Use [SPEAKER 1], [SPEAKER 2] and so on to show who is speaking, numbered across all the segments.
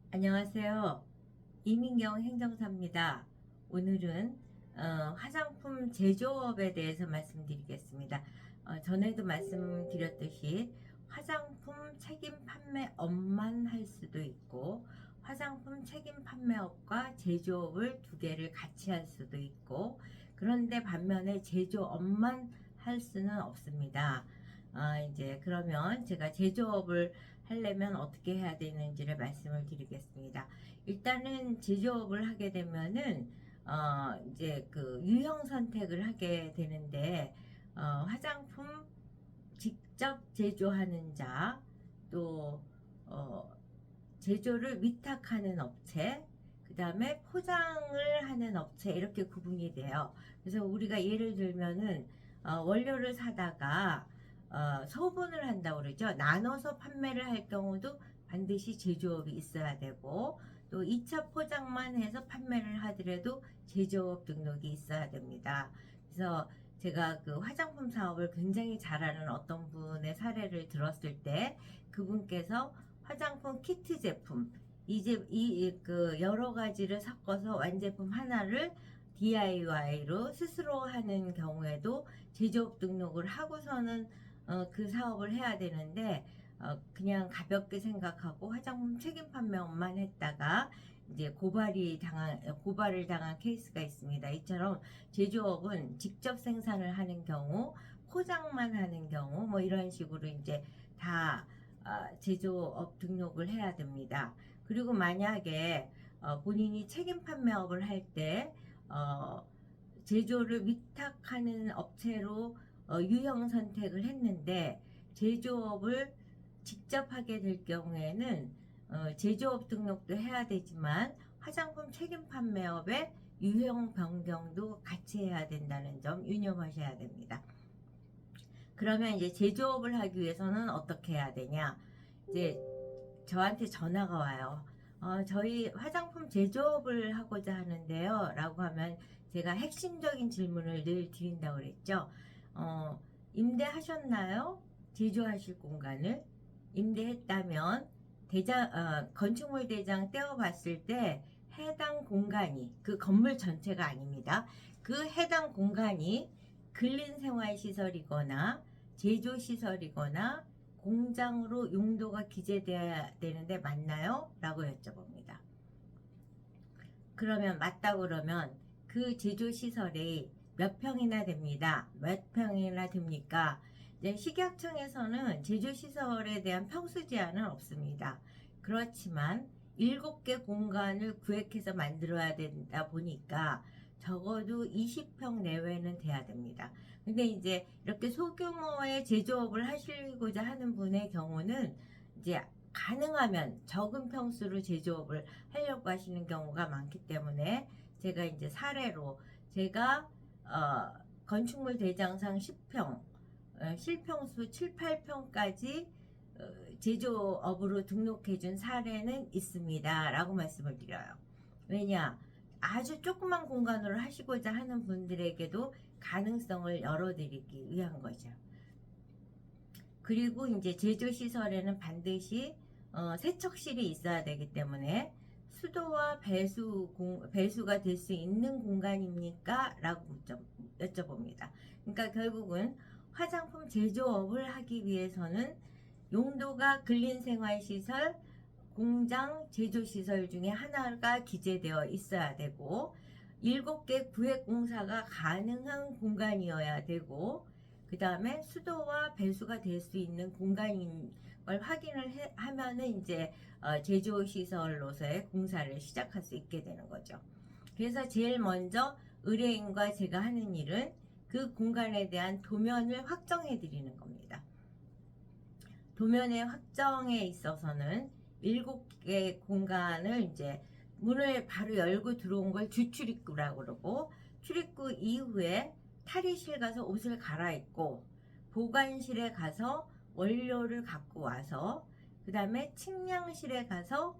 [SPEAKER 1] 안녕하세요. 이민경 행정사입니다. 오늘은 화장품 제조업에 대해서 말씀드리겠습니다. 전에도 말씀드렸듯이 화장품 책임 판매업만 할 수도 있고 화장품 책임 판매업과 제조업을 두 개를 같이 할 수도 있고, 그런데 반면에 제조업만 할 수는 없습니다. 이제 그러면 제가 제조업을 하려면 어떻게 해야 되는지를 말씀을 드리겠습니다. 일단은 제조업을 하게 되면은 이제 그 유형 선택을 하게 되는데, 화장품 직접 제조하는 자, 또 제조를 위탁하는 업체, 그 다음에 포장을 하는 업체, 이렇게 구분이 돼요. 그래서 우리가 예를 들면은 원료를 사다가 소분을 한다고 그러죠. 나눠서 판매를 할 경우도 반드시 제조업이 있어야 되고, 또 2차 포장만 해서 판매를 하더라도 제조업 등록이 있어야 됩니다. 그래서 제가 그 화장품 사업을 굉장히 잘하는 어떤 분의 사례를 들었을 때, 그분께서 화장품 키트 제품, 그 여러 가지를 섞어서 완제품 하나를 DIY로 스스로 하는 경우에도 제조업 등록을 하고서는 그 사업을 해야 되는데, 그냥 가볍게 생각하고 화장품 책임 판매업만 했다가 이제 고발을 당한 케이스가 있습니다. 이처럼 제조업은 직접 생산을 하는 경우, 포장만 하는 경우, 뭐 이런 식으로 이제 다 제조업 등록을 해야 됩니다. 그리고 만약에 본인이 책임 판매업을 할 때 제조를 위탁하는 업체로 유형 선택을 했는데 제조업을 직접 하게 될 경우에는 제조업 등록도 해야 되지만 화장품 책임 판매업의 유형 변경도 같이 해야 된다는 점 유념하셔야 됩니다. 그러면 이제 제조업을 하기 위해서는 어떻게 해야 되냐? 이제 저한테 전화가 와요. 저희 화장품 제조업을 하고자 하는데요. 라고 하면 제가 핵심적인 질문을 늘 드린다고 그랬죠. 임대하셨나요? 제조하실 공간을? 임대했다면 건축물 대장 떼어봤을 때 해당 공간이, 그 건물 전체가 아닙니다. 그 해당 공간이 근린생활시설이거나 제조시설이거나 공장으로 용도가 기재되어야 되는데 맞나요? 라고 여쭤봅니다. 그러면 맞다고 그러면 그 제조시설이 몇 평이나 됩니다. 몇 평이나 됩니까? 이제 식약청에서는 제조시설에 대한 평수 제한은 없습니다. 그렇지만 7개 공간을 구획해서 만들어야 된다 보니까 적어도 20평 내외는 돼야 됩니다. 근데 이제 이렇게 소규모의 제조업을 하시고자 하는 분의 경우는 이제 가능하면 적은 평수로 제조업을 하려고 하시는 경우가 많기 때문에 제가 이제 사례로 제가 건축물 대장상 10평, 실평수 7, 8평까지 제조업으로 등록해 준 사례는 있습니다 라고 말씀을 드려요. 왜냐, 아주 조그만 공간으로 하시고자 하는 분들에게도 가능성을 열어드리기 위한 거죠. 그리고 이제 제조시설에는 반드시 세척실이 있어야 되기 때문에 수도와 배수가 될 수 있는 공간입니까? 라고 여쭤봅니다. 그러니까 결국은 화장품 제조업을 하기 위해서는 용도가 근린생활시설, 공장, 제조시설 중에 하나가 기재되어 있어야 되고 7개 구획공사가 가능한 공간이어야 되고, 그 다음에 수도와 배수가 될 수 있는 공간인 걸 확인을 하면은 이제 제조시설로서의 공사를 시작할 수 있게 되는 거죠. 그래서 제일 먼저 의뢰인과 제가 하는 일은 그 공간에 대한 도면을 확정해 드리는 겁니다. 도면의 확정에 있어서는 7개 공간을 이제 문을 바로 열고 들어온 걸 주출입구라고 그러고, 출입구 이후에 탈의실 가서 옷을 갈아입고 보관실에 가서 원료를 갖고 와서 그 다음에 측량실에 가서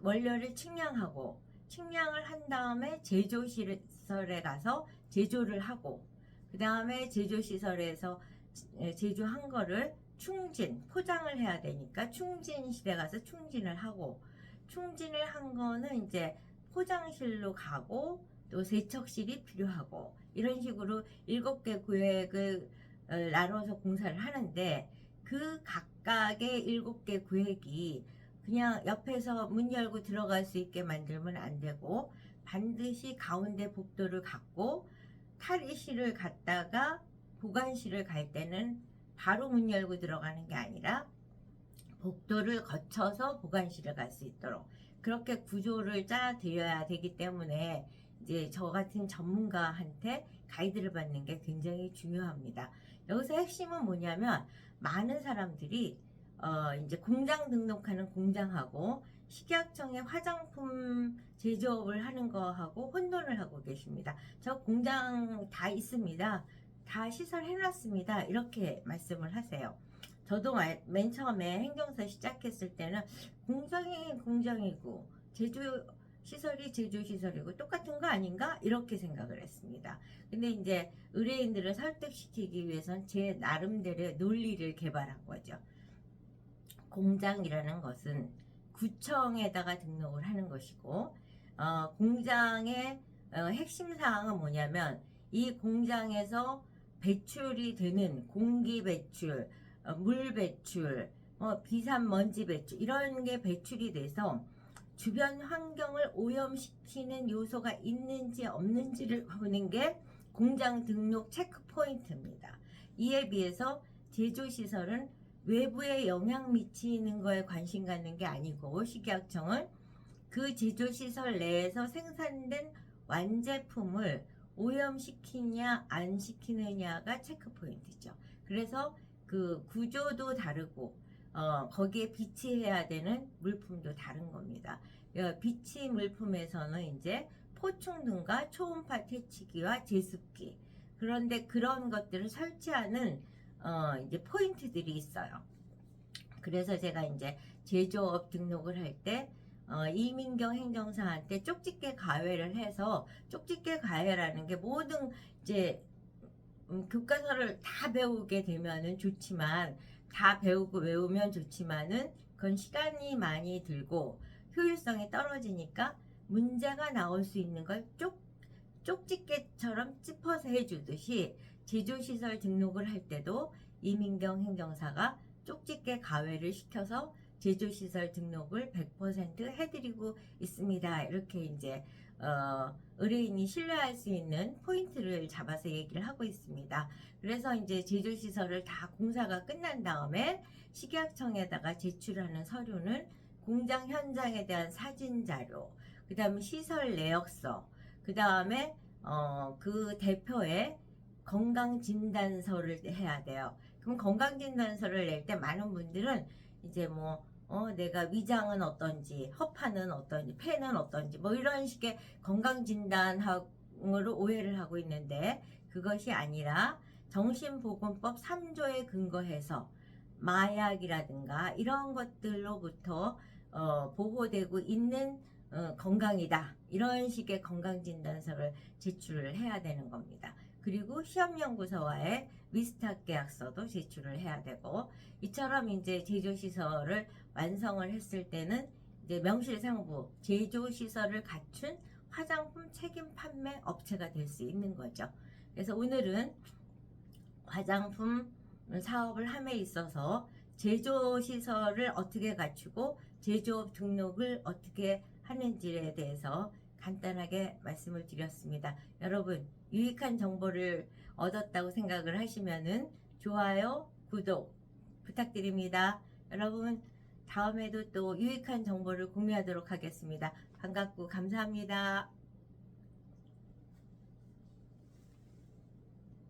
[SPEAKER 1] 원료를 측량을 한 다음에 제조시설에 가서 제조를 하고, 그 다음에 제조시설에서 제조한 거를 포장을 해야 되니까 충진실에 가서 충진을 하고, 충진을 한 거는 이제 포장실로 가고 또 세척실이 필요하고 이런 식으로 7개 구획을 나눠서 공사를 하는데 그 각각의 7개 구획이 그냥 옆에서 문 열고 들어갈 수 있게 만들면 안 되고 반드시 가운데 복도를 갖고 탈의실을 갔다가 보관실을 갈 때는 바로 문 열고 들어가는 게 아니라 복도를 거쳐서 보관실을 갈 수 있도록 그렇게 구조를 짜 드려야 되기 때문에 이제 저 같은 전문가한테 가이드를 받는 게 굉장히 중요합니다. 여기서 핵심은 뭐냐면 많은 사람들이 이제 공장 등록하는 공장하고 식약청의 화장품 제조업을 하는 거하고 혼돈을 하고 계십니다. 저 공장 다 있습니다. 다 시설 해놨습니다. 이렇게 말씀을 하세요. 저도 맨 처음에 행정사 시작했을 때는 공장이 공장이고 제조시설이 제조시설이고 똑같은 거 아닌가? 이렇게 생각을 했습니다. 근데 이제 의뢰인들을 설득시키기 위해선 제 나름대로의 논리를 개발한 거죠. 공장이라는 것은 구청에다가 등록을 하는 것이고 공장의 핵심 사항은 뭐냐면 이 공장에서 배출이 되는 공기 배출, 물 배출, 비산 먼지 배출 이런 게 배출이 돼서 주변 환경을 오염시키는 요소가 있는지 없는지를 보는 게 공장 등록 체크 포인트입니다. 이에 비해서 제조시설은 외부에 영향 미치는 거에 관심 갖는 게 아니고 식약청은 그 제조시설 내에서 생산된 완제품을 오염시키냐 안 시키느냐가 체크 포인트죠. 그래서 그 구조도 다르고 거기에 비치해야 되는 물품도 다른 겁니다. 비치 물품에서는 이제 포충등과 초음파 퇴치기와 제습기 그런데 그런 것들을 설치하는 이제 포인트들이 있어요. 그래서 제가 이제 제조업 등록을 할 때 이민경 행정사한테 쪽집게 가외를 해서 쪽집게 가외라는 게 모든 이제 교과서를 다 배우게 되면은 좋지만 다 배우고 외우면 좋지만은 그건 시간이 많이 들고 효율성이 떨어지니까 문제가 나올 수 있는 걸 쪽집게처럼 찝어서 해주듯이 제조시설 등록을 할 때도 이민경 행정사가 쪽집게 가외를 시켜서 제조시설 등록을 100% 해드리고 있습니다. 이렇게 이제 의뢰인이 신뢰할 수 있는 포인트를 잡아서 얘기를 하고 있습니다. 그래서 이제 제조시설을 다 공사가 끝난 다음에 식약청에다가 제출하는 서류는 공장 현장에 대한 사진 자료, 그 다음에 시설 내역서, 그 다음에 그 대표의 건강진단서를 해야 돼요. 그럼 건강진단서를 낼 때 많은 분들은 이제 내가 위장은 어떤지, 허파는 어떤지, 폐는 어떤지, 이런 식의 건강진단으로 오해를 하고 있는데, 그것이 아니라 정신보건법 3조에 근거해서 마약이라든가 이런 것들로부터 보호되고 있는 건강이다. 이런 식의 건강진단서를 제출을 해야 되는 겁니다. 그리고 시험연구소와의 위스탁 계약서도 제출을 해야 되고 이처럼 이제 제조시설을 완성을 했을 때는 이제 명실상부 제조시설을 갖춘 화장품 책임 판매 업체가 될 수 있는 거죠. 그래서 오늘은 화장품 사업을 함에 있어서 제조시설을 어떻게 갖추고 제조업 등록을 어떻게 하는지에 대해서 간단하게 말씀을 드렸습니다. 여러분 유익한 정보를 얻었다고 생각을 하시면은 좋아요, 구독 부탁드립니다. 여러분 다음에도 또 유익한 정보를 공유하도록 하겠습니다. 반갑고 감사합니다.